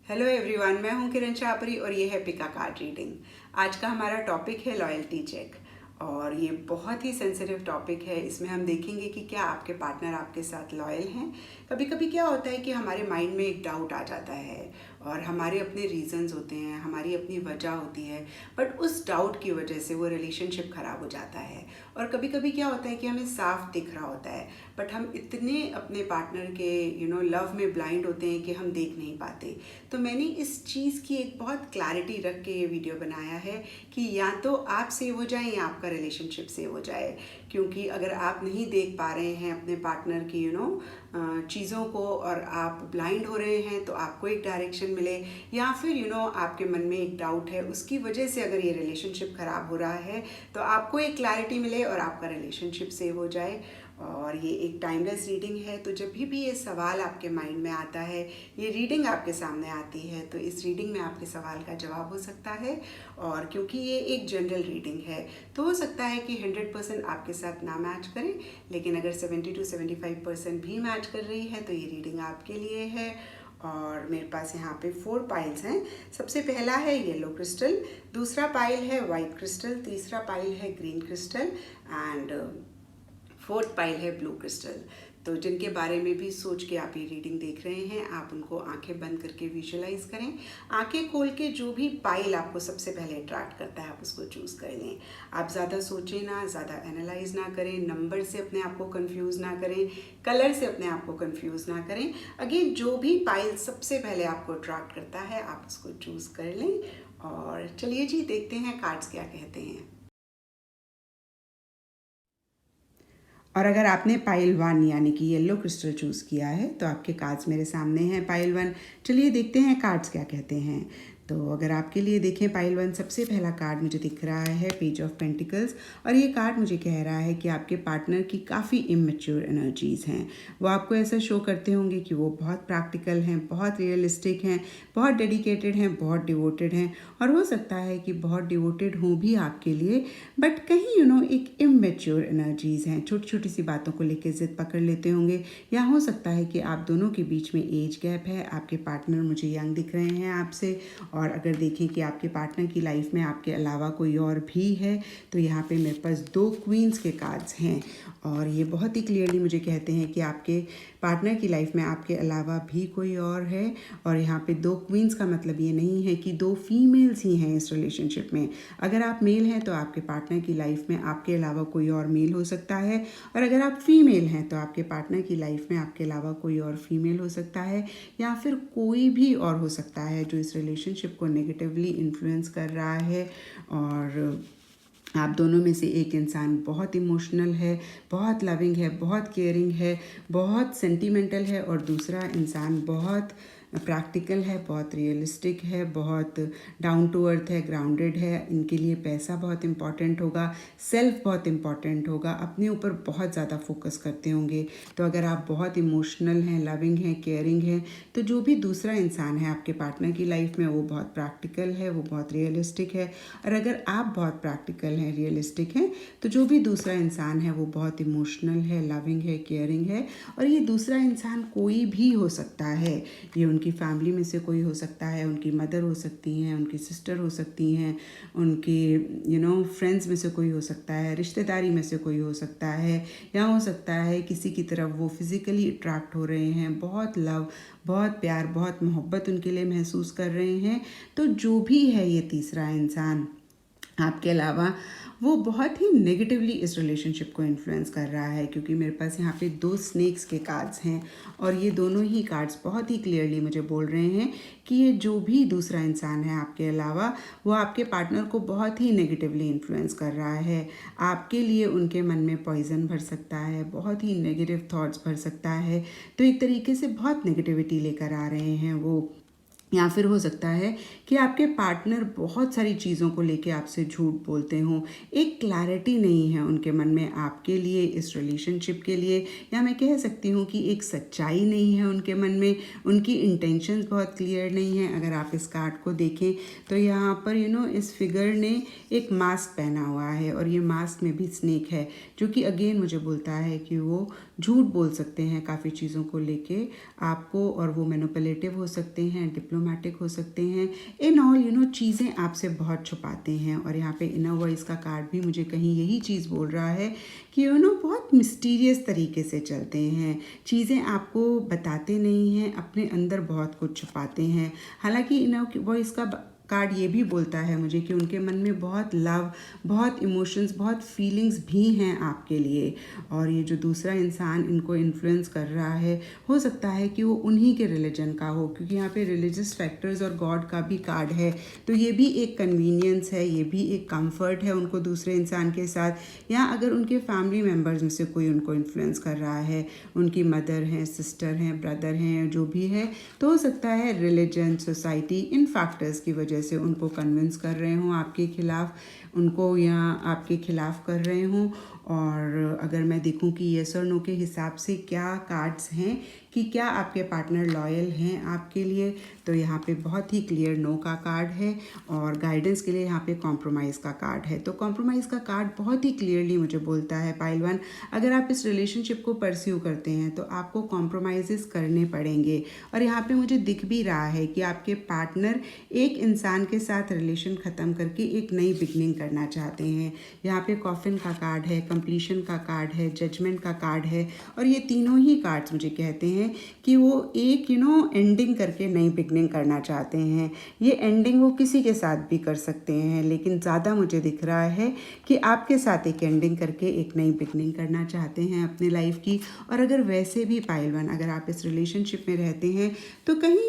Hello everyone, मैं हूं किरण चापरी और ये है पिका कार्ड रीडिंग। आज का हमारा टॉपिक है लॉयल्टी चेक और ये बहुत ही सेंसिटिव टॉपिक है। इसमें हम देखेंगे कि क्या आपके पार्टनर आपके साथ लॉयल हैं। कभी कभी क्या होता है कि हमारे माइंड में एक डाउट आ जाता है और हमारे अपने रीजंस होते हैं, हमारी अपनी वजह होती है, बट उस डाउट की वजह से वो रिलेशनशिप ख़राब हो जाता है। और कभी कभी क्या होता है कि हमें साफ दिख रहा होता है बट हम इतने अपने पार्टनर के लव में ब्लाइंड होते हैं कि हम देख नहीं पाते। तो मैंने इस चीज़ की एक बहुत क्लैरिटी रख के ये वीडियो बनाया है कि या तो आप सेव हो जाएं या आपका रिलेशनशिप सेव हो जाए। क्योंकि अगर आप नहीं देख पा रहे हैं अपने पार्टनर की चीज़ों को और आप ब्लाइंड हो रहे हैं तो आपको एक डायरेक्शन मिले, या फिर आपके मन में एक डाउट है उसकी वजह से अगर ये रिलेशनशिप ख़राब हो रहा है तो आपको एक क्लैरिटी मिले और आपका रिलेशनशिप सेव हो जाए। और ये एक टाइमलेस रीडिंग है, तो जब भी ये सवाल आपके माइंड में आता है, ये रीडिंग आपके सामने आती है, तो इस रीडिंग में आपके सवाल का जवाब हो सकता है। और क्योंकि ये एक जनरल रीडिंग है तो हो सकता है कि 100% आपके साथ ना मैच करें, लेकिन अगर 70 to 75% भी मैच कर रही है तो ये रीडिंग आपके लिए है। और मेरे पास यहाँ पे 4 पाइल्स हैं। सबसे पहला है येलो क्रिस्टल, दूसरा पाइल है वाइट क्रिस्टल, तीसरा पाइल है green crystal and fourth pile है ब्लू क्रिस्टल। तो जिनके बारे में भी सोच के आप ये रीडिंग देख रहे हैं, आप उनको आंखें बंद करके विजुअलाइज करें। आंखें खोल के जो भी पाइल आपको सबसे पहले अट्रैक्ट करता है आप उसको चूज़ कर लें। आप ज़्यादा सोचें ना, ज़्यादा एनालाइज ना करें, नंबर से अपने आप को कंफ्यूज ना करें, कलर से अपने आप को कंफ्यूज ना करें। अगेन जो भी पाइल सबसे पहले आपको अट्रैक्ट करता है आप उसको चूज़ कर लें। और चलिए जी, देखते हैं कार्ड्स क्या कहते हैं। और अगर आपने पाइल 1 यानी कि येलो क्रिस्टल चूज़ किया है तो आपके कार्ड्स मेरे सामने हैं पाइल 1। चलिए देखते हैं कार्ड्स क्या कहते हैं। तो अगर आपके लिए देखें पाइल 1, सबसे पहला कार्ड मुझे दिख रहा है पेज ऑफ पेंटिकल्स। और ये कार्ड मुझे कह रहा है कि आपके पार्टनर की काफ़ी इमेच्योर एनर्जीज़ हैं। वो आपको ऐसा शो करते होंगे कि वो बहुत प्रैक्टिकल हैं, बहुत रियलिस्टिक हैं, बहुत डेडिकेटेड हैं, बहुत डिवोटेड हैं। और हो सकता है कि बहुत डिवोटेड हों भी आपके लिए, बट कहीं एक इमेच्योर एनर्जीज़ हैं। छोटी छोटी सी बातों को लेकर जिद पकड़ लेते होंगे, या हो सकता है कि आप दोनों के बीच में एज गैप है। आपके पार्टनर मुझे यंग दिख रहे हैं आपसे। और अगर देखें कि आपके पार्टनर की लाइफ में आपके अलावा कोई और भी है तो यहाँ पे मेरे पास 2 क्वींस के कार्ड्स हैं। और ये बहुत ही क्लियरली मुझे कहते हैं कि आपके पार्टनर की लाइफ में आपके अलावा भी कोई और है। और यहाँ पे 2 क्वींस का मतलब ये नहीं है कि 2 फीमेल्स ही हैं इस रिलेशनशिप में। अगर आप मेल हैं तो आपके पार्टनर की लाइफ में आपके अलावा कोई और मेल हो सकता है, और अगर आप फीमेल हैं तो आपके पार्टनर की लाइफ में आपके अलावा कोई और फीमेल हो सकता है, या फिर कोई भी और हो सकता है जो इस रिलेशनशिप को नेगेटिवली इन्फ्लुएंस कर रहा है। और आप दोनों में से एक इंसान बहुत इमोशनल है, बहुत लविंग है, बहुत केयरिंग है, बहुत सेंटिमेंटल है, और दूसरा इंसान बहुत प्रैक्टिकल है, बहुत रियलिस्टिक है, बहुत डाउन टू अर्थ है, ग्राउंडेड है। इनके लिए पैसा बहुत इंपॉर्टेंट होगा, सेल्फ बहुत इंपॉर्टेंट होगा, अपने ऊपर बहुत ज़्यादा फोकस करते होंगे। तो अगर आप बहुत इमोशनल हैं, लविंग हैं, केयरिंग हैं, तो जो भी दूसरा इंसान है आपके पार्टनर की लाइफ में वो बहुत प्रैक्टिकल है, वो बहुत रियलिस्टिक है। और अगर आप बहुत प्रैक्टिकल हैं, रियलिस्टिक हैं, तो जो भी दूसरा इंसान है वो बहुत इमोशनल है, लविंग है, केयरिंग है। और ये दूसरा इंसान कोई भी हो सकता है। ये उनकी फैमिली में से कोई हो सकता है, उनकी मदर हो सकती हैं, उनकी सिस्टर हो सकती हैं, उनके फ्रेंड्स में से कोई हो सकता है, रिश्तेदारी में से कोई हो सकता है, या हो सकता है किसी की तरफ वो फिज़िकली अट्रैक्ट हो रहे हैं, बहुत लव, बहुत प्यार, बहुत मोहब्बत उनके लिए महसूस कर रहे हैं। तो जो भी है ये तीसरा इंसान आपके अलावा, वो बहुत ही नेगेटिवली इस रिलेशनशिप को इन्फ्लुएंस कर रहा है। क्योंकि मेरे पास यहाँ पे 2 स्नेक्स के कार्ड्स हैं और ये दोनों ही कार्ड्स बहुत ही क्लियरली मुझे बोल रहे हैं कि ये जो भी दूसरा इंसान है आपके अलावा, वो आपके पार्टनर को बहुत ही नेगेटिवली इन्फ्लुएंस कर रहा है। आपके लिए उनके मन में पॉइजन भर सकता है, बहुत ही नेगेटिव थॉट्स भर सकता है। तो एक तरीके से बहुत नेगेटिविटी लेकर आ रहे हैं वो। या फिर हो सकता है कि आपके पार्टनर बहुत सारी चीज़ों को लेके आपसे झूठ बोलते हों, एक क्लैरिटी नहीं है उनके मन में आपके लिए, इस रिलेशनशिप के लिए, या मैं कह सकती हूँ कि एक सच्चाई नहीं है उनके मन में, उनकी इंटेंशंस बहुत क्लियर नहीं है। अगर आप इस कार्ड को देखें तो यहाँ पर इस फिगर ने एक मास्क पहना हुआ है और ये मास्क में भी स्नेक है, जो कि अगेन मुझे बोलता है कि वो झूठ बोल सकते हैं काफ़ी चीज़ों को लेके आपको, और वो मैनिपुलेटिव हो सकते हैं, डिप्लोमेटिक हो सकते हैं। इन ऑल चीज़ें आपसे बहुत छुपाते हैं। और यहाँ पे इनर वॉइस का कार्ड भी मुझे कहीं यही चीज़ बोल रहा है कि बहुत मिस्टीरियस तरीके से चलते हैं, चीज़ें आपको बताते नहीं हैं, अपने अंदर बहुत कुछ छुपाते हैं। हालांकि इनर वॉइस का कार्ड ये भी बोलता है मुझे कि उनके मन में बहुत लव, बहुत इमोशंस, बहुत फीलिंग्स भी हैं आपके लिए। और ये जो दूसरा इंसान इनको इन्फ्लुएंस कर रहा है, हो सकता है कि वो उन्हीं के रिलीजन का हो, क्योंकि यहाँ पे रिलीजियस फैक्टर्स और गॉड का भी कार्ड है। तो ये भी एक कन्वीनियंस है, ये भी एक कंफर्ट है उनको दूसरे इंसान के साथ। या अगर उनके फैमिली मेम्बर्स में से कोई उनको इन्फ्लुएंस कर रहा है, उनकी मदर हैं, सिस्टर हैं, ब्रदर हैं, जो भी है, तो हो सकता है रिलीजन, सोसाइटी, इन फैक्टर्स की वजह से उनको कन्विंस कर रहे हों आपके खिलाफ, उनको या आपके खिलाफ कर रहे हों। और अगर मैं देखूं कि येस और नो के हिसाब से क्या कार्ड्स हैं कि क्या आपके पार्टनर लॉयल हैं आपके लिए, तो यहाँ पे बहुत ही क्लियर नो का कार्ड है। और गाइडेंस के लिए यहाँ पे कॉम्प्रोमाइज़ का कार्ड है। तो कॉम्प्रोमाइज़ का कार्ड बहुत ही क्लियरली मुझे बोलता है पाइल वन, अगर आप इस रिलेशनशिप को परस्यू करते हैं तो आपको कॉम्प्रोमाइज़ करने पड़ेंगे। और यहाँ पे मुझे दिख भी रहा है कि आपके पार्टनर एक इंसान के साथ रिलेशन ख़त्म करके एक नई बिगनिंग करना चाहते हैं। यहाँ पे कॉफिन का कार्ड है, कंप्लीशन का कार्ड है, जजमेंट का कार्ड है। और ये तीनों ही कार्ड्स मुझे कहते हैं कि वो एक एंडिंग करके नई बिगनिंग करना चाहते हैं। ये एंडिंग वो किसी के साथ भी कर सकते हैं, लेकिन ज़्यादा मुझे दिख रहा है कि आपके साथ एक एंडिंग करके एक नई बिगनिंग करना चाहते हैं अपनी लाइफ की। और अगर वैसे भी पाइल वन, अगर आप इस रिलेशनशिप में रहते हैं तो कहीं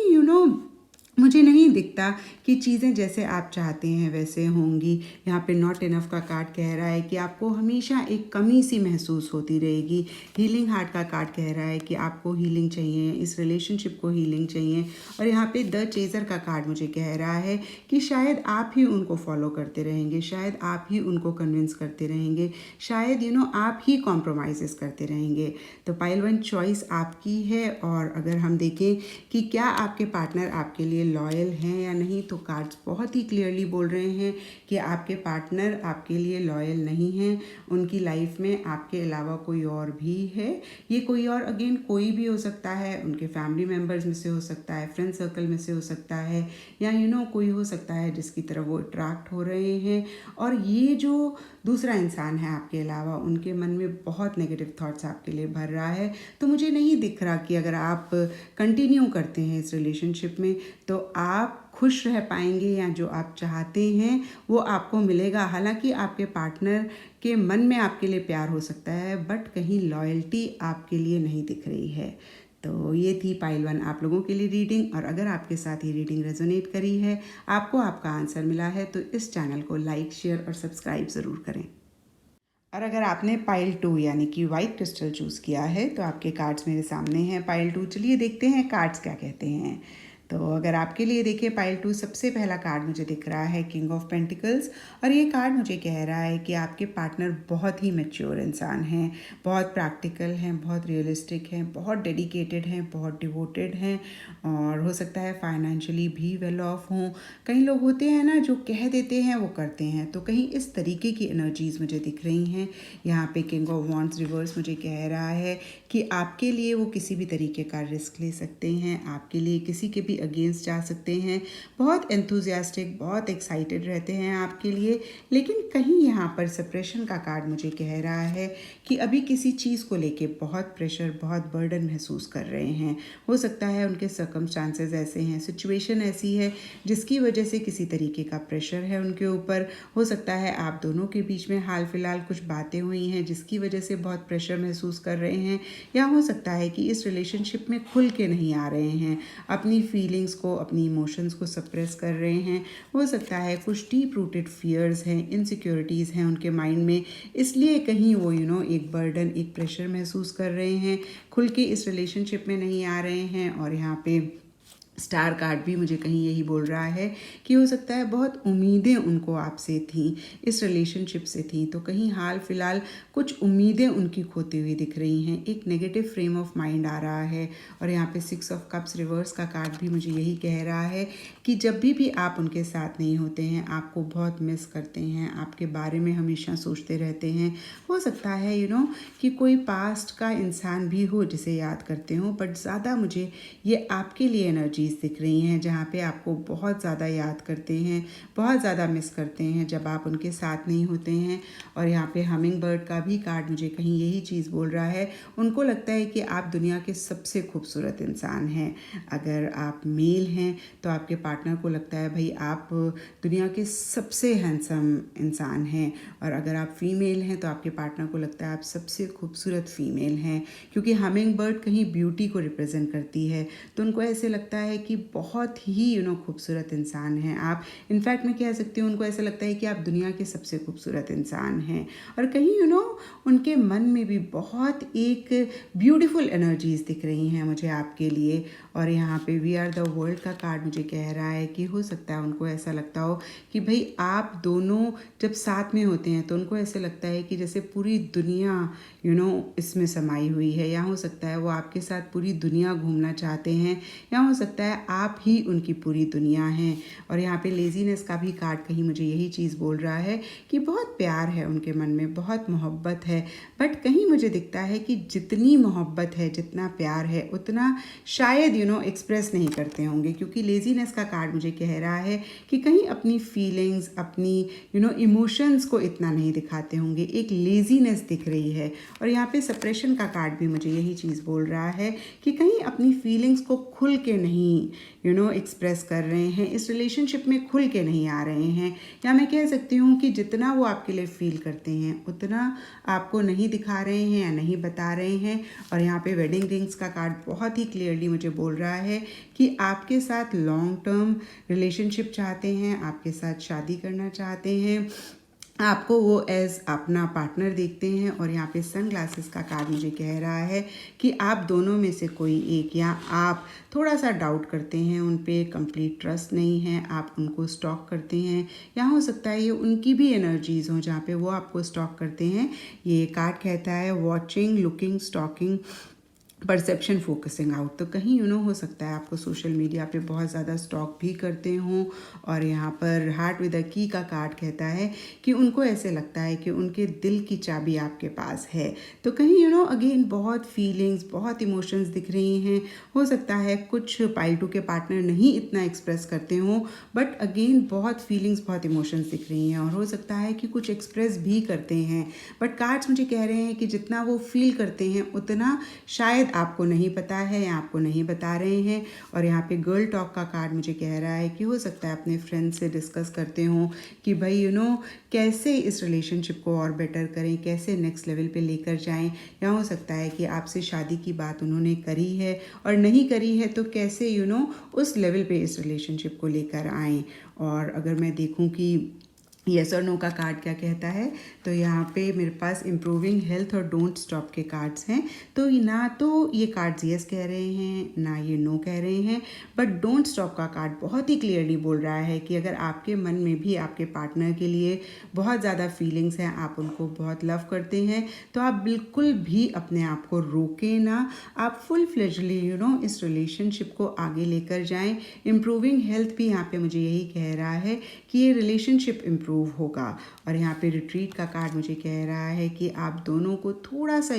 मुझे नहीं दिखता कि चीज़ें जैसे आप चाहते हैं वैसे होंगी। यहाँ पे नॉट इनफ का कार्ड कह रहा है कि आपको हमेशा एक कमी सी महसूस होती रहेगी। हीलिंग हार्ट का कार्ड कह रहा है कि आपको हीलिंग चाहिए, इस रिलेशनशिप को हीलिंग चाहिए। और यहाँ पे द चेजर का कार्ड मुझे कह रहा है कि शायद आप ही उनको फॉलो करते रहेंगे, शायद आप ही उनको कन्विंस करते रहेंगे, शायद आप ही कॉम्प्रोमाइज़ करते रहेंगे। तो पाइल वन, चॉइस आपकी है। और अगर हम देखें कि क्या आपके पार्टनर आपके लिए लॉयल हैं या नहीं, तो कार्ड्स बहुत ही क्लियरली बोल रहे हैं कि आपके पार्टनर आपके लिए लॉयल नहीं हैं। उनकी लाइफ में आपके अलावा कोई और भी है। ये कोई और अगेन कोई भी हो सकता है, उनके फैमिली मेम्बर्स में से हो सकता है, फ्रेंड सर्कल में से हो सकता है, या कोई हो सकता है जिसकी तरफ वो अट्रैक्ट हो रहे हैं। और ये जो दूसरा इंसान है आपके अलावा, उनके मन में बहुत नेगेटिव थॉट्स आपके लिए भर रहा है। तो मुझे नहीं दिख रहा कि अगर आप कंटिन्यू करते हैं इस रिलेशनशिप में तो आप खुश रह पाएंगे या जो आप चाहते हैं वो आपको मिलेगा। हालांकि आपके पार्टनर के मन में आपके लिए प्यार हो सकता है, बट कहीं लॉयल्टी आपके लिए नहीं दिख रही है। तो ये थी पाइल वन आप लोगों के लिए रीडिंग। और अगर आपके साथ ये रीडिंग रेजोनेट करी है, आपको आपका आंसर मिला है, तो इस चैनल को लाइक, शेयर और सब्सक्राइब ज़रूर करें। और अगर आपने पाइल 2 यानी कि वाइट क्रिस्टल चूज़ किया है तो आपके कार्ड्स मेरे सामने हैं पाइल 2। चलिए देखते हैं कार्ड्स क्या कहते हैं। तो अगर आपके लिए देखिए पाइल 2, सबसे पहला कार्ड मुझे दिख रहा है किंग ऑफ पेंटिकल्स। और ये कार्ड मुझे कह रहा है कि आपके पार्टनर बहुत ही मैच्योर इंसान हैं, बहुत प्रैक्टिकल हैं, बहुत रियलिस्टिक हैं, बहुत डेडिकेटेड हैं, बहुत डिवोटेड हैं। और हो सकता है फाइनेंशियली भी वेल ऑफ हों। कई लोग होते हैं ना जो कह देते हैं वो करते हैं, तो कहीं इस तरीके की एनर्जीज मुझे दिख रही हैं। यहाँ पे किंग ऑफ वॉन्ड्स रिवर्स मुझे कह रहा है कि आपके लिए वो किसी भी तरीके का रिस्क ले सकते हैं, आपके लिए किसी के भी अगेंस्ट जा सकते हैं, बहुत एंथुजियास्टिक, बहुत एक्साइटेड रहते हैं आपके लिए। लेकिन कहीं यहाँ पर सप्रेशन का कार्ड मुझे कह रहा है कि अभी किसी चीज़ को लेके बहुत प्रेशर, बहुत बर्डन महसूस कर रहे हैं। हो सकता है उनके सर्कमस्टांसेस ऐसे हैं, सिचुएशन ऐसी है जिसकी वजह से किसी तरीके का प्रेशर है उनके ऊपर। हो सकता है आप दोनों के बीच में हाल फिलहाल कुछ बातें हुई हैं जिसकी वजह से बहुत प्रेशर महसूस कर रहे हैं। या हो सकता है कि इस रिलेशनशिप में खुल के नहीं आ रहे हैं, अपनी फीलिंग्स को, अपनी इमोशंस को सप्रेस कर रहे हैं। हो सकता है कुछ डीप रूटेड फियर्स हैं, इनसिक्योरिटीज़ हैं उनके माइंड में, इसलिए कहीं वो एक बर्डन, एक प्रेशर महसूस कर रहे हैं, खुल के इस रिलेशनशिप में नहीं आ रहे हैं। और यहाँ पे स्टार कार्ड भी मुझे कहीं यही बोल रहा है कि हो सकता है बहुत उम्मीदें उनको आपसे थीं, इस रिलेशनशिप से थीं, तो कहीं हाल फिलहाल कुछ उम्मीदें उनकी खोती हुई दिख रही हैं, एक नेगेटिव फ्रेम ऑफ माइंड आ रहा है। और यहाँ पे 6 ऑफ कप्स रिवर्स का कार्ड भी मुझे यही कह रहा है कि जब भी आप उनके साथ नहीं होते हैं, आपको बहुत मिस करते हैं, आपके बारे में हमेशा सोचते रहते हैं। हो सकता है कि कोई पास्ट का इंसान भी हो जिसे याद करते हो, बट ज़्यादा मुझे ये आपके लिए एनर्जी एनर्जीज दिख रही हैं जहाँ पे आपको बहुत ज़्यादा याद करते हैं, बहुत ज़्यादा मिस करते हैं जब आप उनके साथ नहीं होते हैं। और यहाँ पे हमिंग बर्ड का भी कार्ड मुझे कहीं यही चीज़ बोल रहा है। उनको लगता है कि आप दुनिया के सबसे खूबसूरत इंसान हैं। अगर आप मेल हैं तो आपके पार्टनर को लगता है भाई आप दुनिया के सबसे हैंडसम इंसान हैं, और अगर आप फीमेल हैं तो आपके पार्टनर को लगता है आप सबसे खूबसूरत फीमेल हैं, क्योंकि हमिंग बर्ड कहीं ब्यूटी को रिप्रेजेंट करती है। तो उनको ऐसे लगता है कि बहुत ही खूबसूरत इंसान हैं आप। इनफैक्ट मैं कह सकती हूँ उनको ऐसा लगता है कि आप दुनिया के सबसे खूबसूरत इंसान हैं। और कहीं उनके मन में भी बहुत एक ब्यूटीफुल एनर्जीज दिख रही हैं मुझे आपके लिए। और यहाँ पे वी आर द वर्ल्ड का कार्ड मुझे कह रहा है कि हो सकता है उनको ऐसा लगता हो कि भाई आप दोनों जब साथ में होते हैं तो उनको ऐसे लगता है कि जैसे पूरी दुनिया इसमें समाई हुई है, या हो सकता है वो आपके साथ पूरी दुनिया घूमना चाहते हैं, या हो सकता है आप ही उनकी पूरी दुनिया हैं। और यहाँ पे लेजीनेस का भी कार्ड कहीं मुझे यही चीज़ बोल रहा है कि बहुत प्यार है उनके मन में, बहुत मोहब्बत है, बट कहीं मुझे दिखता है कि जितनी मोहब्बत है, जितना प्यार है, उतना शायद एक्सप्रेस नहीं करते होंगे, क्योंकि लेजीनेस का कार्ड मुझे कह रहा है कि कहीं अपनी फीलिंग्स, अपनी इमोशंस को इतना नहीं दिखाते होंगे, एक लेजीनेस दिख रही है। और यहाँ पे सप्रेशन का कार्ड भी मुझे यही चीज़ बोल रहा है कि कहीं अपनी फीलिंग्स को खुल के नहीं एक्सप्रेस कर रहे हैं, इस रिलेशनशिप में खुल के नहीं आ रहे हैं। या मैं कह सकती हूँ कि जितना वो आपके लिए फील करते हैं उतना आपको नहीं दिखा रहे हैं या नहीं बता रहे हैं। और यहाँ पे वेडिंग रिंग्स का कार्ड बहुत ही क्लियरली मुझे बोल रहा है कि आपके साथ लॉन्ग टर्म रिलेशनशिप चाहते हैं, आपके साथ शादी करना चाहते हैं, आपको वो एज अपना पार्टनर देखते हैं। और यहाँ पे सन ग्लासेस का कार्ड मुझे कह रहा है कि आप दोनों में से कोई एक, या आप थोड़ा सा डाउट करते हैं, उन पे कंप्लीट ट्रस्ट नहीं है, आप उनको स्टॉक करते हैं, या हो सकता है ये उनकी भी एनर्जीज़ हों जहाँ पे वो आपको स्टॉक करते हैं। ये कार्ड कहता है watching, looking, stalking, perception, focusing out. तो कहीं हो सकता है आपको सोशल मीडिया पे बहुत ज़्यादा स्टॉक भी करते हों। और यहाँ पर हार्ट विद अ की का कार्ड कहता है कि उनको ऐसे लगता है कि उनके दिल की चाबी आपके पास है। तो कहीं अगेन बहुत फीलिंग्स, बहुत इमोशंस दिख रही हैं। हो सकता है कुछ पाइल 2 के पार्टनर नहीं इतना एक्सप्रेस करते हों, बट अगेन बहुत फीलिंग्स, बहुत इमोशंस दिख रही हैं। और हो सकता है कि कुछ एक्सप्रेस भी करते हैं, बट कार्ड्स मुझे कह रहे हैं कि जितना वो फील करते हैं उतना शायद आपको नहीं पता है या आपको नहीं बता रहे हैं। और यहाँ पे गर्ल टॉक का कार्ड मुझे कह रहा है कि हो सकता है अपने फ्रेंड से डिस्कस करते हों कि भाई कैसे इस रिलेशनशिप को और बेटर करें, कैसे नेक्स्ट लेवल पे लेकर जाएं। या हो सकता है कि आपसे शादी की बात उन्होंने करी है और नहीं करी है, तो कैसे उस लेवल पे इस रिलेशनशिप को लेकर आएँ। और अगर मैं देखूँ कि येस और नो का कार्ड क्या कहता है, तो यहाँ पे मेरे पास इम्प्रूविंग हेल्थ और डोंट स्टॉप के कार्ड्स हैं। तो ना तो ये कार्ड्स येस कह रहे हैं ना ये नो कह रहे हैं, बट डोंट स्टॉप का कार्ड बहुत ही क्लियरली बोल रहा है कि अगर आपके मन में भी आपके पार्टनर के लिए बहुत ज़्यादा फीलिंग्स हैं, आप उनको बहुत लव करते हैं, तो आप बिल्कुल भी अपने आप को रोकें ना, आप फुल फ्लेजली इस रिलेशनशिप को आगे लेकर जाएं। इम्प्रूविंग हेल्थ भी यहाँ पे मुझे यही कह रहा है कि ये रिलेशनशिप इम्प्रूव होगा। और यहाँ पे रिट्रीट का कार्ड मुझे कह रहा है कि आप दोनों को थोड़ा सा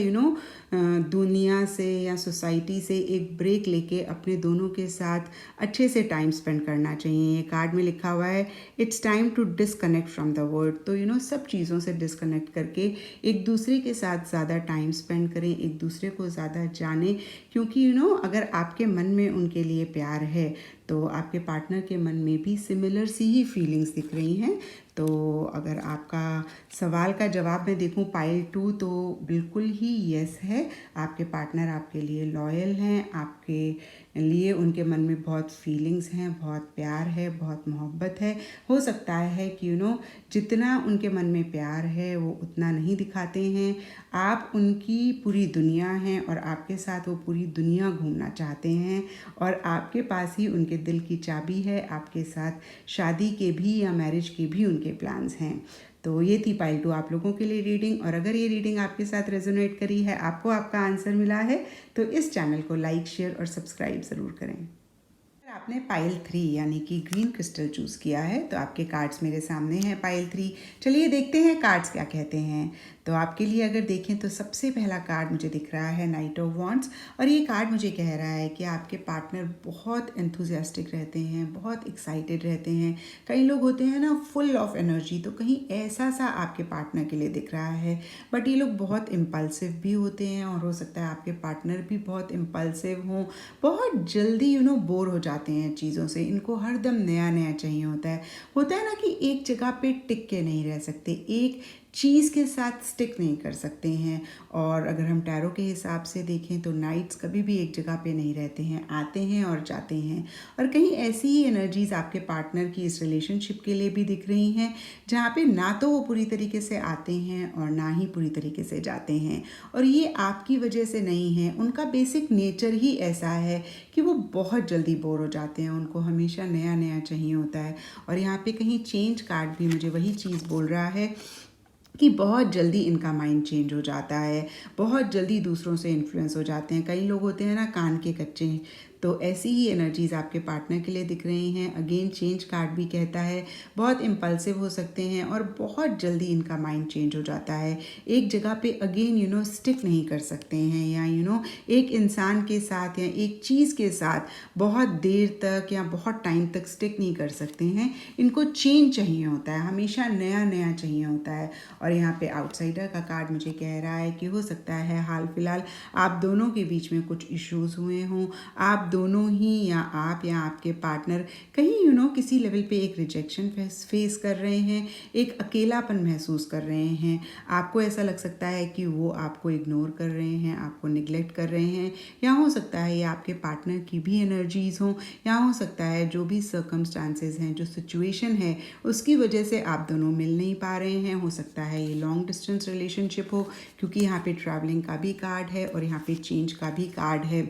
दुनिया से या सोसाइटी से एक ब्रेक लेके अपने दोनों के साथ अच्छे से टाइम स्पेंड करना चाहिए। ये कार्ड में लिखा हुआ है it's time to disconnect from the world. तो सब चीज़ों से डिस्कनेक्ट करके एक दूसरे के साथ ज़्यादा टाइम स्पेंड करें, एक दूसरे को ज़्यादा जानें, क्योंकि अगर आपके मन में उनके लिए प्यार है तो आपके पार्टनर के मन में भी सिमिलर सी ही फीलिंग्स दिख रही हैं। तो अगर आपका सवाल का जवाब मैं देखूं पाइल 2, तो बिल्कुल ही यस है। आपके पार्टनर आपके लिए लॉयल हैं, आपके लिए उनके मन में बहुत फीलिंग्स हैं, बहुत प्यार है, बहुत मोहब्बत है। हो सकता है कि जितना उनके मन में प्यार है वो उतना नहीं दिखाते हैं। आप उनकी पूरी दुनिया हैं और आपके साथ वो पूरी दुनिया घूमना चाहते हैं, और आपके पास ही उनके दिल की चाबी है। आपके साथ शादी के भी या मैरिज के भी उनके प्लान्स हैं। तो ये थी पाइल 2 आप लोगों के लिए रीडिंग। और अगर ये रीडिंग आपके साथ रेजोनेट करी है, आपको आपका आंसर मिला है, तो इस चैनल को लाइक, शेयर और सब्सक्राइब ज़रूर करें। अगर आपने पाइल 3 यानी कि ग्रीन क्रिस्टल चूज़ किया है, तो आपके कार्ड्स मेरे सामने हैं पाइल 3। चलिए देखते हैं कार्ड्स क्या कहते हैं। तो आपके लिए अगर देखें तो सबसे पहला कार्ड मुझे दिख रहा है नाइट ऑफ वॉन्ड्स, और ये कार्ड मुझे कह रहा है कि आपके पार्टनर बहुत एंथुजियास्टिक रहते हैं, बहुत एक्साइटेड रहते हैं। कई लोग होते हैं ना फुल ऑफ एनर्जी, तो कहीं ऐसा सा आपके पार्टनर के लिए दिख रहा है। बट ये लोग बहुत इम्पल्सिव भी होते हैं, और हो सकता है आपके पार्टनर भी बहुत इम्पल्सिव हों, बहुत जल्दी बोर हो जाते हैं चीज़ों से। इनको हर दम नया नया चाहिए होता है ना कि एक जगह पे टिक के नहीं रह सकते, एक चीज़ के साथ स्टिक नहीं कर सकते हैं। और अगर हम टैरो के हिसाब से देखें तो नाइट्स कभी भी एक जगह पे नहीं रहते हैं, आते हैं और जाते हैं। और कहीं ऐसी ही एनर्जीज़ आपके पार्टनर की इस रिलेशनशिप के लिए भी दिख रही हैं, जहाँ पे ना तो वो पूरी तरीके से आते हैं और ना ही पूरी तरीके से जाते हैं। और ये आपकी वजह से नहीं है, उनका बेसिक नेचर ही ऐसा है कि वो बहुत जल्दी बोर हो जाते हैं, उनको हमेशा नया नया चाहिए होता है। और यहाँ पे कहीं चेंज कार्ड भी मुझे वही चीज़ बोल रहा है कि बहुत जल्दी इनका माइंड चेंज हो जाता है, बहुत जल्दी दूसरों से इन्फ्लुएंस हो जाते हैं। कई लोग होते हैं ना कान के कच्चे, तो ऐसी ही एनर्जीज़ आपके पार्टनर के लिए दिख रही हैं। अगेन चेंज कार्ड भी कहता है बहुत इम्पल्सिव हो सकते हैं और बहुत जल्दी इनका माइंड चेंज हो जाता है। एक जगह पे अगेन स्टिक नहीं कर सकते हैं, या एक इंसान के साथ या एक चीज़ के साथ बहुत देर तक या बहुत टाइम तक स्टिक नहीं कर सकते हैं। इनको चेंज चाहिए होता है, हमेशा नया नया चाहिए होता है। और यहाँ पे आउटसाइडर का कार्ड मुझे कह रहा है कि हो सकता है हाल फिलहाल आप दोनों के बीच में कुछ इश्यूज हुए हों, आप दोनों ही या आप या आपके पार्टनर कहीं किसी लेवल पे एक रिजेक्शन फेस कर रहे हैं, एक अकेलापन महसूस कर रहे हैं। आपको ऐसा लग सकता है कि वो आपको इग्नोर कर रहे हैं, आपको निगलेक्ट कर रहे हैं, या हो सकता है ये आपके पार्टनर की भी एनर्जीज़ हों, या हो सकता है जो भी सर्कमस्टांसेस हैं, जो सिचुएशन है, उसकी वजह से आप दोनों मिल नहीं पा रहे हैं। हो सकता है ये लॉन्ग डिस्टेंस रिलेशनशिप हो, क्योंकि यहाँ पे ट्रैवलिंग का भी कार्ड है और यहाँ पे चेंज का भी कार्ड है।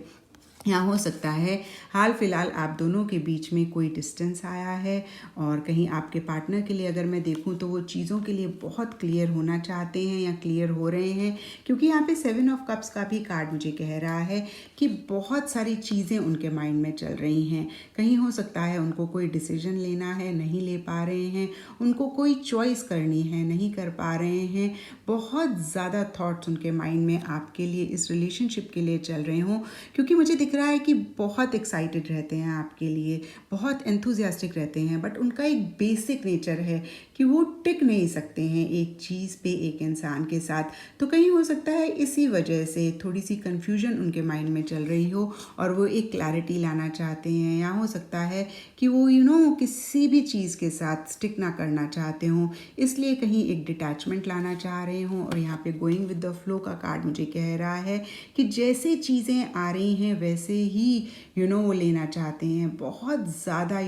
यहाँ हो सकता है हाल फिलहाल आप दोनों के बीच में कोई डिस्टेंस आया है, और कहीं आपके पार्टनर के लिए अगर मैं देखूँ तो वो चीज़ों के लिए बहुत क्लियर होना चाहते हैं या क्लियर हो रहे हैं, क्योंकि यहाँ पे 7 ऑफ कप्स का भी कार्ड मुझे कह रहा है कि बहुत सारी चीज़ें उनके माइंड में चल रही हैं। कहीं हो सकता है उनको कोई डिसीजन लेना है, नहीं ले पा रहे हैं, उनको कोई चॉइस करनी है, नहीं कर पा रहे हैं। बहुत ज़्यादा थॉट्स उनके माइंड में आपके लिए, इस रिलेशनशिप के लिए चल रहे हों, क्योंकि मुझे दिख रहा है कि बहुत एक्साइटेड रहते हैं आपके लिए, बहुत एंथुजियास्टिक रहते हैं। बट उनका एक बेसिक नेचर है कि वो टिक नहीं सकते हैं एक चीज़ पे, एक इंसान के साथ। तो कहीं हो सकता है इसी वजह से थोड़ी सी कन्फ्यूजन उनके माइंड में चल रही हो और वो एक क्लैरिटी लाना चाहते हैं। या हो सकता है कि वो किसी भी चीज़ के साथ स्टिक ना करना चाहते हों, इसलिए कहीं एक डिटैचमेंट लाना चाह रहे हों। और यहाँ पे गोइंग विद द फ्लो का कार्ड मुझे कह रहा है कि जैसे चीज़ें आ रही हैं वैसे ही वो लेना चाहते हैं। बहुत ज़्यादा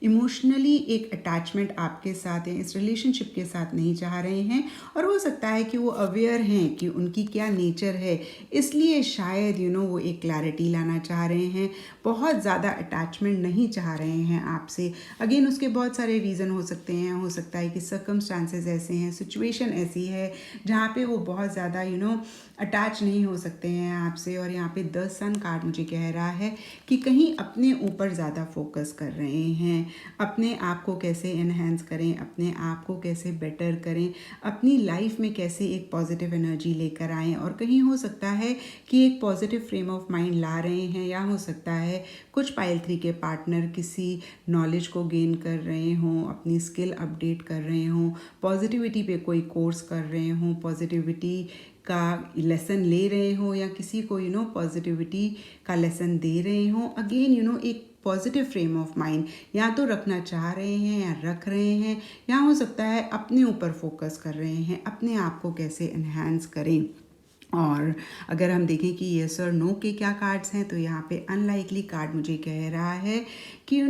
इमोशनली एक अटैचमेंट आपके साथ है, इस रिलेशनशिप के साथ नहीं चाह रहे हैं। और हो सकता है कि वो अवेयर हैं कि उनकी क्या नेचर है, इसलिए शायद वो एक क्लैरिटी लाना चाह रहे हैं। बहुत ज़्यादा अटैचमेंट नहीं चाह रहे हैं आपसे। अगेन उसके बहुत सारे रीज़न हो सकते हैं। हो सकता है कि सर्कमस्टांसेस ऐसे हैं, सिचुएशन ऐसी है जहाँ पे वो बहुत ज़्यादा अटैच नहीं हो सकते हैं आपसे। और यहाँ पे 10 सन कार्ड मुझे कह रहा है कि कहीं अपने ऊपर ज़्यादा फोकस कर रहे हैं, अपने आप को कैसे एनहेंस करें, अपने आप को कैसे बेटर करें, अपनी लाइफ में कैसे एक पॉजिटिव एनर्जी लेकर आएँ। और कहीं हो सकता है कि एक पॉजिटिव फ्रेम ऑफ माइंड ला रहे हैं, या हो सकता है कुछ पाइल 3 के पार्टनर किसी नॉलेज को गेन कर रहे हों, अपनी स्किल अपडेट कर रहे हों, पॉजिटिविटी पे कोई कोर्स कर रहे हों, पॉजिटिविटी का लेसन ले रहे हो, या किसी को पॉजिटिविटी का लेसन दे रहे हो। अगेन एक पॉजिटिव फ्रेम ऑफ माइंड या तो रखना चाह रहे हैं या रख रहे हैं, या हो सकता है अपने ऊपर फोकस कर रहे हैं, अपने आप को कैसे एनहांस करें। और अगर हम देखें कि येस और नो के क्या कार्ड्स हैं, तो यहाँ पे अनलाइकली कार्ड मुझे कह रहा है कि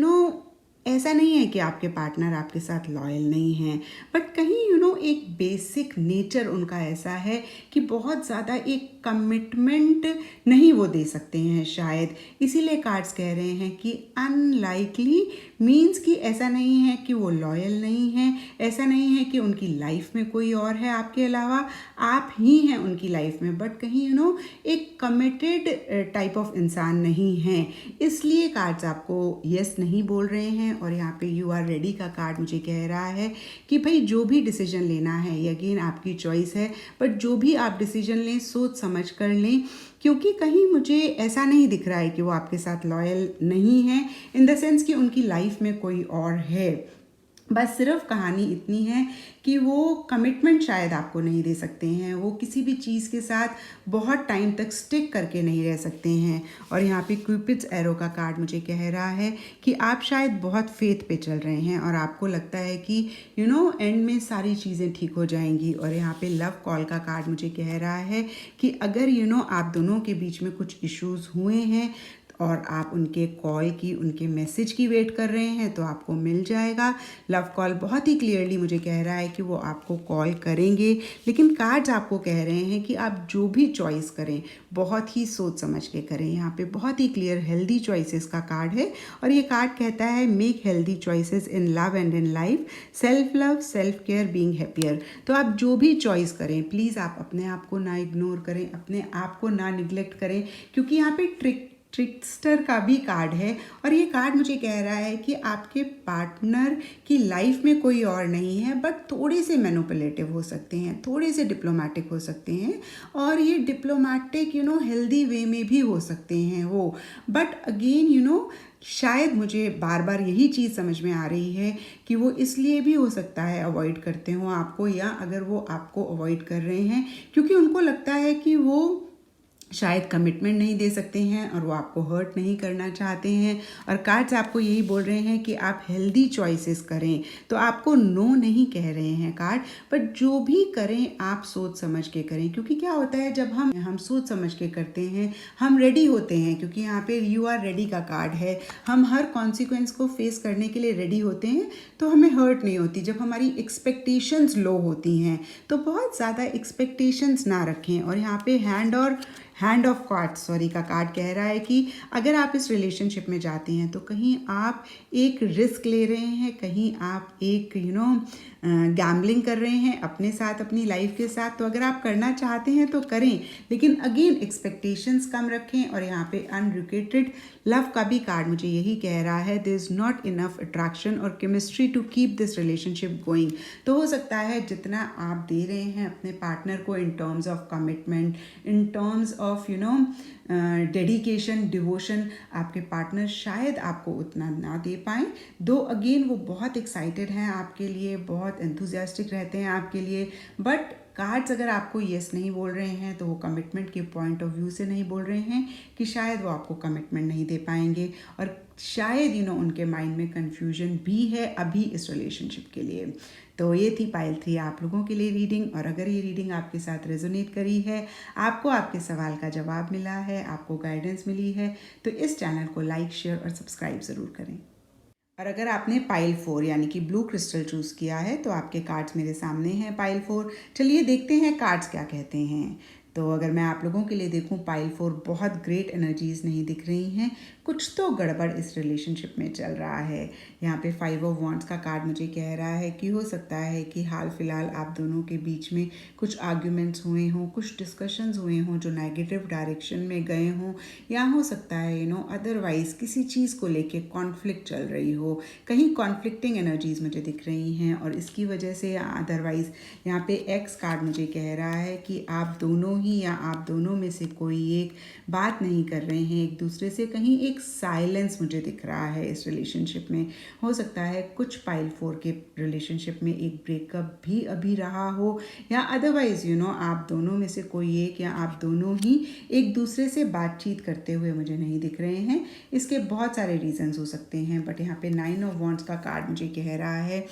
ऐसा नहीं है कि आपके पार्टनर आपके साथ लॉयल नहीं हैं, बट कहीं एक बेसिक नेचर उनका ऐसा है कि बहुत ज़्यादा एक कमिटमेंट नहीं वो दे सकते हैं शायद। इसीलिए कार्ड्स कह रहे हैं कि अनलाइकली मीन्स कि ऐसा नहीं है कि वो लॉयल नहीं हैं, ऐसा नहीं है कि उनकी लाइफ में कोई और है आपके अलावा, आप ही हैं उनकी लाइफ में। बट कहीं एक कमिटेड टाइप ऑफ इंसान नहीं हैं, इसलिए कार्ड्स आपको यस नहीं बोल रहे हैं और यहाँ पे यू आर रेडी का कार्ड मुझे कह रहा है कि भाई जो भी डिसीजन लेना है, ये अगेन आपकी चॉइस है, बट जो भी आप डिसीजन लें सोच समझ कर लें, क्योंकि कहीं मुझे ऐसा नहीं दिख रहा है कि वो आपके साथ लॉयल नहीं है, इन द सेंस कि उनकी लाइफ में कोई और है। बस सिर्फ कहानी इतनी है कि वो कमिटमेंट शायद आपको नहीं दे सकते हैं, वो किसी भी चीज़ के साथ बहुत टाइम तक स्टिक करके नहीं रह सकते हैं। और यहाँ पे क्यूपिड्स एरो का कार्ड मुझे कह रहा है कि आप शायद बहुत फेथ पे चल रहे हैं और आपको लगता है कि एंड में सारी चीज़ें ठीक हो जाएंगी। और यहाँ पे लव कॉल का कार्ड मुझे कह रहा है कि अगर आप दोनों के बीच में कुछ इश्यूज हुए हैं और आप उनके कॉल की, उनके मैसेज की वेट कर रहे हैं, तो आपको मिल जाएगा। लव कॉल बहुत ही क्लियरली मुझे कह रहा है कि वो आपको कॉल करेंगे, लेकिन कार्ड्स आपको कह रहे हैं कि आप जो भी चॉइस करें बहुत ही सोच समझ के करें। यहाँ पे बहुत ही क्लियर हेल्दी चॉइसेस का कार्ड है और ये कार्ड कहता है make healthy choices in love and in life, self love, self care, being happier. तो आप जो भी चॉइस करें प्लीज़ आप अपने आप को ना इग्नोर करें, अपने आप को ना निगलेक्ट करें, क्योंकि यहाँ पे ट्रिकस्टर का भी कार्ड है और ये कार्ड मुझे कह रहा है कि आपके पार्टनर की लाइफ में कोई और नहीं है, बट थोड़े से मैनिपुलेटिव हो सकते हैं, थोड़े से डिप्लोमेटिक हो सकते हैं, और ये डिप्लोमेटिक हेल्दी वे में भी हो सकते हैं वो। बट अगेन शायद मुझे बार बार यही चीज़ समझ में आ रही है कि वो इसलिए भी हो सकता है अवॉइड करते हो आपको, या अगर वो आपको अवॉइड कर रहे हैं क्योंकि उनको लगता है कि वो शायद कमिटमेंट नहीं दे सकते हैं और वो आपको हर्ट नहीं करना चाहते हैं। और कार्ड्स आपको यही बोल रहे हैं कि आप हेल्दी चॉइसेस करें, तो आपको नो नहीं कह रहे हैं कार्ड, बट जो भी करें आप सोच समझ के करें। क्योंकि क्या होता है जब हम सोच समझ के करते हैं, हम रेडी होते हैं, क्योंकि यहाँ पे यू आर रेडी का कार्ड है, हम हर कॉन्सिक्वेंस को फेस करने के लिए रेडी होते हैं, तो हमें हर्ट नहीं होती। जब हमारी एक्सपेक्टेशंस लो होती हैं तो बहुत ज़्यादा एक्सपेक्टेशंस ना रखें। और यहाँ पे हैंड ऑफ कार्ड्स का कार्ड कह रहा है कि अगर आप इस रिलेशनशिप में जाते हैं तो कहीं आप एक रिस्क ले रहे हैं, कहीं आप एक गैम्बलिंग कर रहे हैं अपने साथ, अपनी लाइफ के साथ। तो अगर आप करना चाहते हैं तो करें, लेकिन अगेन एक्सपेक्टेशंस कम रखें। और यहाँ पे अनरिक्वेटेड लव का भी कार्ड मुझे यही कह रहा है, there is not enough attraction और chemistry to keep this relationship going. तो हो सकता है जितना आप दे रहे हैं अपने पार्टनर को in terms of commitment, in terms of dedication, devotion, आपके पार्टनर शायद आपको उतना ना दे पाएँ। दो अगेन वो बहुत एक्साइटेड हैं आपके लिए, बहुत एंथुजियास्टिक रहते हैं आपके लिए, बट कार्ड्स अगर आपको यस नहीं बोल रहे हैं तो वो कमिटमेंट के पॉइंट ऑफ व्यू से नहीं बोल रहे हैं कि शायद वो आपको कमिटमेंट नहीं दे पाएंगे, और शायद उनके माइंड में कन्फ्यूजन भी है अभी इस रिलेशनशिप के लिए। तो ये थी पाइल 3 आप लोगों के लिए रीडिंग। और अगर ये रीडिंग आपके साथ रेजोनेट करी है, आपको आपके सवाल का जवाब मिला है, आपको गाइडेंस मिली है, तो इस चैनल को लाइक, शेयर और सब्सक्राइब ज़रूर करें। और अगर आपने पाइल 4 यानी कि ब्लू क्रिस्टल चूज़ किया है तो आपके कार्ड्स मेरे सामने हैं पाइल 4। चलिए देखते हैं कार्ड्स क्या कहते हैं। तो अगर मैं आप लोगों के लिए देखूं, पाइल 4 बहुत ग्रेट एनर्जीज नहीं दिख रही हैं, कुछ तो गड़बड़ इस रिलेशनशिप में चल रहा है। यहाँ पे 5 ऑफ वॉन्ड्स का कार्ड मुझे कह रहा है कि हो सकता है कि हाल फिलहाल आप दोनों के बीच में कुछ आर्ग्यूमेंट्स हुए हों, कुछ डिस्कशंस हुए हों जो नेगेटिव डायरेक्शन में गए हों, या हो सकता है अदरवाइज किसी चीज़ को लेके कॉन्फ्लिक्ट चल रही हो। कहीं कॉन्फ्लिक्टिंग एनर्जीज मुझे दिख रही हैं और इसकी वजह से, या अदरवाइज यहाँ पे एक्स कार्ड मुझे कह रहा है कि आप दोनों ही या आप दोनों में से कोई एक बात नहीं कर रहे हैं एक दूसरे से। कहीं एक साइलेंस मुझे दिख रहा है इस रिलेशनशिप में। हो सकता है कुछ पाइल 4 के रिलेशनशिप में एक ब्रेकअप भी अभी रहा हो, या अदरवाइज आप दोनों में से कोई एक, या आप दोनों ही एक दूसरे से बातचीत करते हुए मुझे नहीं दिख रहे हैं। इसके बहुत सारे रीजंस हो सकते हैं, बट यहाँ पे 9 ऑफ वॉन्ड्स का कार्ड मुझे कह रहा है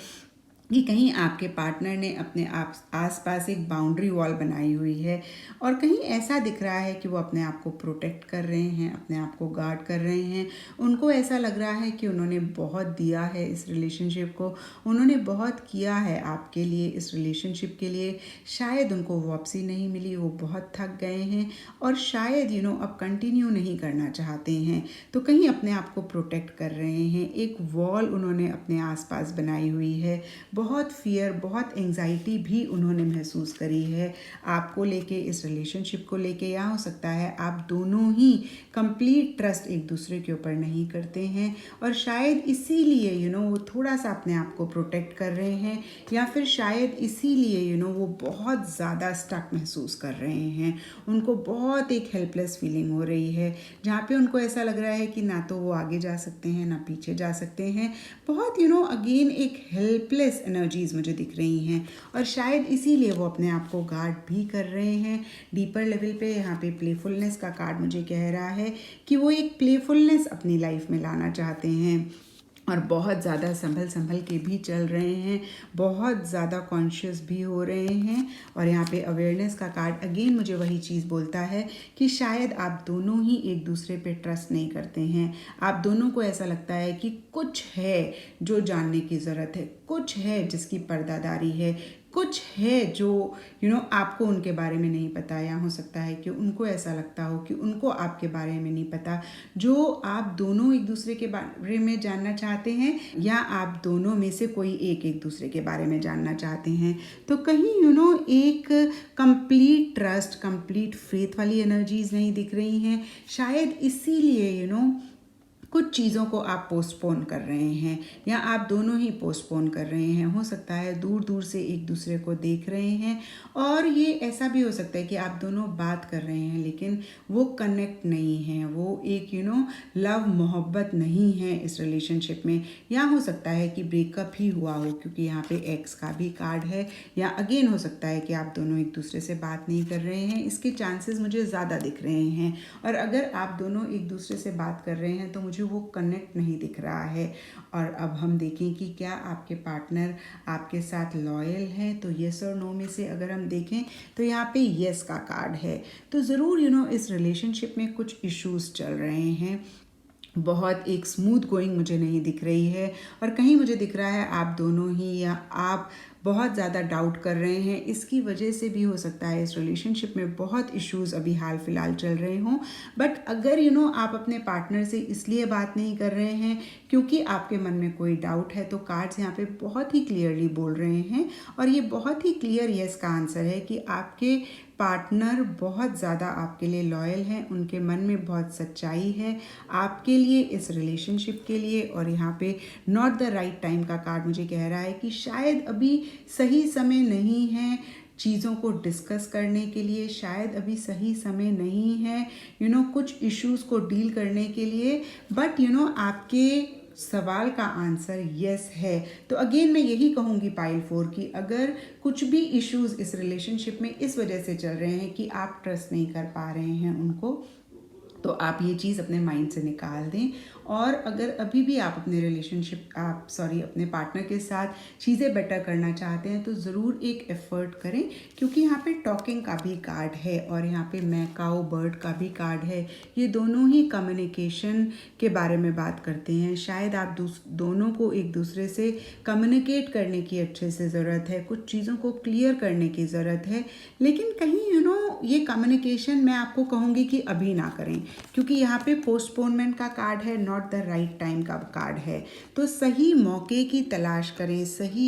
कि कहीं आपके पार्टनर ने अपने आसपास एक बाउंड्री वॉल बनाई हुई है, और कहीं ऐसा दिख रहा है कि वो अपने आप को प्रोटेक्ट कर रहे हैं, अपने आप को गार्ड कर रहे हैं। उनको ऐसा लग रहा है कि उन्होंने बहुत दिया है इस रिलेशनशिप को, उन्होंने बहुत किया है आपके लिए, इस रिलेशनशिप के लिए। शायद उनको वापसी नहीं मिली, वो बहुत थक गए हैं और शायद अब कंटिन्यू नहीं करना चाहते हैं, तो कहीं अपने आप को प्रोटेक्ट कर रहे हैं। एक वॉल उन्होंने अपने आसपास बनाई हुई है, बहुत फियर, बहुत एंग्जाइटी भी उन्होंने महसूस करी है आपको लेके, इस रिलेशनशिप को लेके, या हो सकता है आप दोनों ही कंप्लीट ट्रस्ट एक दूसरे के ऊपर नहीं करते हैं और शायद इसीलिए वो थोड़ा सा अपने आप को प्रोटेक्ट कर रहे हैं, या फिर शायद इसीलिए वो बहुत ज़्यादा स्टक महसूस कर रहे हैं। उनको बहुत एक हेल्पलेस फीलिंग हो रही है, जहाँ पे उनको ऐसा लग रहा है कि ना तो वो आगे जा सकते हैं ना पीछे जा सकते हैं। बहुत अगेन एक हेल्पलेस एनर्जीज मुझे दिख रही हैं और शायद इसीलिए वो अपने आप को गार्ड भी कर रहे हैं। डीपर लेवल पे यहाँ पे प्लेफुलनेस का कार्ड मुझे कह रहा है कि वो एक प्लेफुलनेस अपनी लाइफ में लाना चाहते हैं और बहुत ज़्यादा संभल के भी चल रहे हैं, बहुत ज़्यादा कॉन्शियस भी हो रहे हैं। और यहाँ पे अवेयरनेस का कार्ड अगेन मुझे वही चीज़ बोलता है कि शायद आप दोनों ही एक दूसरे पे ट्रस्ट नहीं करते हैं। आप दोनों को ऐसा लगता है कि कुछ है जो जानने की ज़रूरत है, कुछ है जिसकी पर्दादारी है, कुछ है जो आपको उनके बारे में नहीं पता, या हो सकता है कि उनको ऐसा लगता हो कि उनको आपके बारे में नहीं पता, जो आप दोनों एक दूसरे के बारे में जानना चाहते हैं, या आप दोनों में से कोई एक दूसरे के बारे में जानना चाहते हैं। तो कहीं एक कंप्लीट ट्रस्ट, कंप्लीट फेथ वाली एनर्जीज नहीं दिख रही हैं। शायद इसीलिए कुछ चीज़ों को आप पोस्टपोन कर रहे हैं, या आप दोनों ही पोस्टपोन कर रहे हैं। हो सकता है दूर दूर से एक दूसरे को देख रहे हैं, और ये ऐसा भी हो सकता है कि आप दोनों बात कर रहे हैं लेकिन वो कनेक्ट नहीं है, वो एक लव मोहब्बत नहीं है इस रिलेशनशिप में। या हो सकता है कि ब्रेकअप ही हुआ हो, क्योंकि यहाँ पे एक्स का भी कार्ड है, या अगेन हो सकता है कि आप दोनों एक दूसरे से बात नहीं कर रहे हैं। इसके चांसेस मुझे ज़्यादा दिख रहे हैं। और अगर आप दोनों एक दूसरे से बात कर रहे हैं तो मुझे वो कनेक्ट नहीं दिख रहा है। और अब हम देखें कि क्या आपके पार्टनर आपके साथ लॉयल है। तो येस और नो में से अगर हम देखें तो यहाँ पे येस का कार्ड है। तो ज़रूर इस रिलेशनशिप में कुछ इश्यूज चल रहे हैं, बहुत एक स्मूथ गोइंग मुझे नहीं दिख रही है, और कहीं मुझे दिख रहा है आप दोनों ही, या आप बहुत ज़्यादा डाउट कर रहे हैं। इसकी वजह से भी हो सकता है इस रिलेशनशिप में बहुत इश्यूज अभी हाल फिलहाल चल रहे हों। बट अगर आप अपने पार्टनर से इसलिए बात नहीं कर रहे हैं क्योंकि आपके मन में कोई डाउट है, तो कार्ड्स यहाँ पे बहुत ही क्लियरली बोल रहे हैं, और ये बहुत ही क्लियर यस का आंसर है कि आपके पार्टनर बहुत ज़्यादा आपके लिए लॉयल हैं, उनके मन में बहुत सच्चाई है आपके लिए, इस रिलेशनशिप के लिए। और यहाँ पे नॉट द राइट टाइम का कार्ड मुझे कह रहा है कि शायद अभी सही समय नहीं है चीज़ों को डिस्कस करने के लिए, शायद अभी सही समय नहीं है कुछ इश्यूज़ को डील करने के लिए। बट आपके सवाल का आंसर यस है। तो अगेन मैं यही कहूँगी पाइल 4 की अगर कुछ भी इश्यूज इस रिलेशनशिप में इस वजह से चल रहे हैं कि आप ट्रस्ट नहीं कर पा रहे हैं उनको, तो आप ये चीज़ अपने माइंड से निकाल दें। और अगर अभी भी आप अपने पार्टनर के साथ चीज़ें बेटर करना चाहते हैं तो ज़रूर एक एफ़र्ट करें, क्योंकि यहाँ पे टॉकिंग का भी कार्ड है और यहाँ पे मैकाओ बर्ड का भी कार्ड है। ये दोनों ही कम्युनिकेशन के बारे में बात करते हैं। शायद आप दोनों को एक दूसरे से कम्युनिकेट करने की अच्छे से ज़रूरत है, कुछ चीज़ों को क्लियर करने की ज़रूरत है, लेकिन कहीं ये कम्युनिकेशन मैं आपको कहूँगी कि अभी ना करें, क्योंकि यहाँ पे पोस्टपोनमेंट का कार्ड है, नॉट द राइट टाइम का कार्ड है। तो सही मौके की तलाश करें, सही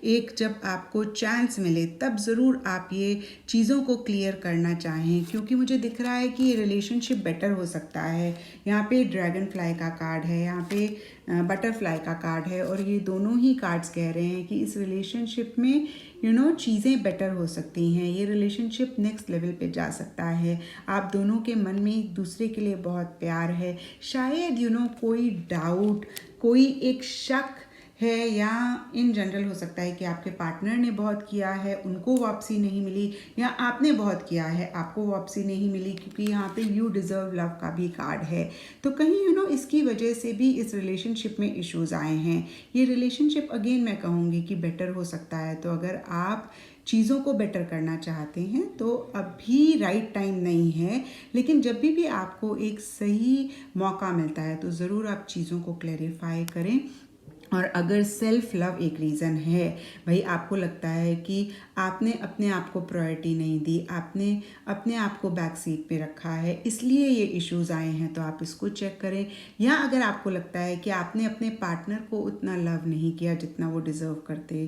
एक जब आपको चांस मिले तब ज़रूर आप ये चीज़ों को क्लियर करना चाहें, क्योंकि मुझे दिख रहा है कि ये रिलेशनशिप बेटर हो सकता है। यहाँ पे ड्रैगन फ्लाई का कार्ड है, यहाँ पे बटरफ्लाई का कार्ड है, और ये दोनों ही कार्ड्स कह रहे हैं कि इस रिलेशनशिप में चीज़ें बेटर हो सकती हैं, ये रिलेशनशिप नेक्स्ट लेवल पे जा सकता है। आप दोनों के मन में एक दूसरे के लिए बहुत प्यार है, शायद कोई डाउट, कोई एक शक है, या इन जनरल हो सकता है कि आपके पार्टनर ने बहुत किया है, उनको वापसी नहीं मिली, या आपने बहुत किया है, आपको वापसी नहीं मिली, क्योंकि यहाँ पे यू डिज़र्व लव का भी कार्ड है। तो कहीं इसकी वजह से भी इस रिलेशनशिप में इश्यूज आए हैं। ये रिलेशनशिप अगेन मैं कहूँगी कि बेटर हो सकता है। तो अगर आप चीज़ों को बेटर करना चाहते हैं तो अभी राइट टाइम नहीं है, लेकिन जब भी आपको एक सही मौका मिलता है तो ज़रूर आप चीज़ों को क्लैरिफाई करें। और अगर सेल्फ लव एक रीज़न है, भाई आपको लगता है कि आपने अपने आप को प्रायोरिटी नहीं दी, आपने अपने आप को बैक सीट पे रखा है, इसलिए ये इश्यूज़ आए हैं, तो आप इसको चेक करें। या अगर आपको लगता है कि आपने अपने पार्टनर को उतना लव नहीं किया जितना वो डिज़र्व करते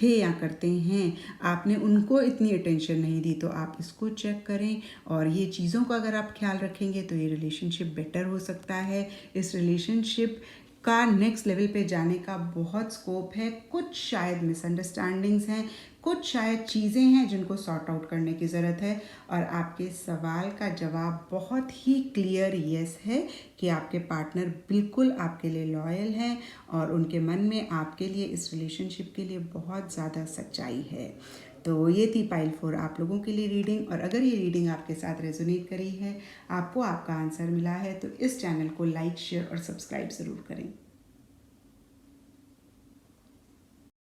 थे या करते हैं, आपने उनको इतनी अटेंशन नहीं दी, तो आप इसको चेक करें। और ये चीज़ों का अगर आप ख्याल रखेंगे तो ये रिलेशनशिप बेटर हो सकता है। इस रिलेशनशिप का नेक्स्ट लेवल पे जाने का बहुत स्कोप है। कुछ शायद मिसअंडरस्टैंडिंग्स हैं, कुछ शायद चीज़ें हैं जिनको सॉर्ट आउट करने की ज़रूरत है। और आपके सवाल का जवाब बहुत ही क्लियर यस है कि आपके पार्टनर बिल्कुल आपके लिए लॉयल हैं और उनके मन में आपके लिए, इस रिलेशनशिप के लिए बहुत ज़्यादा सच्चाई है। तो ये थी पाइल 4 आप लोगों के लिए रीडिंग। और अगर ये रीडिंग आपके साथ रेजोनेट करी है, आपको आपका आंसर मिला है, तो इस चैनल को लाइक, शेयर और सब्सक्राइब ज़रूर करें।